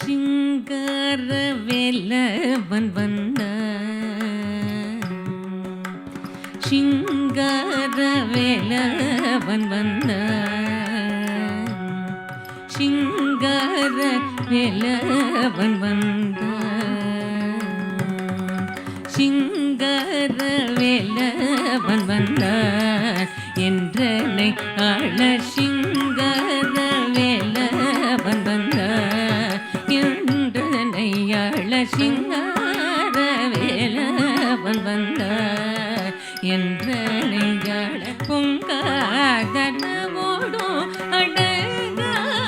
சிங்கார வேலவன் சிங்கார வேலவன் சிங்கார வேலவன் சிங்கார வேலவன் என்றனை ஆள சிங்கார வேலவன் என்றனை ஆள சிங்கார வேலவன் என்றனை ஆள பொங்காதனவோடும் அடங்காமகள்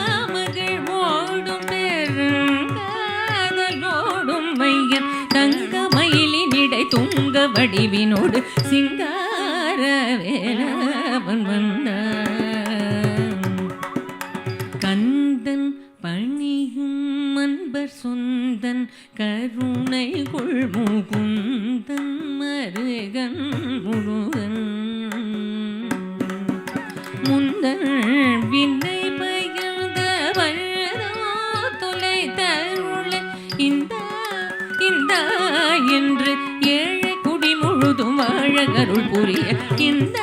ஓடும் பெருங்காதலோடும் மையன் தங்க மயிலினிடை துங்க வடிவினோடு சிங்கார வேலவன் கந்தன் பணியும் அன்பர் சொந்தன் கருணை கொள்முகுந்தன் மருகன் முருகன் முந்தன் வினை பகிர்ந்த வல்லதோ தொலை தருள இந்த என்று ஏழை குடி முழுதும் வாழ கருள் புரிய இந்த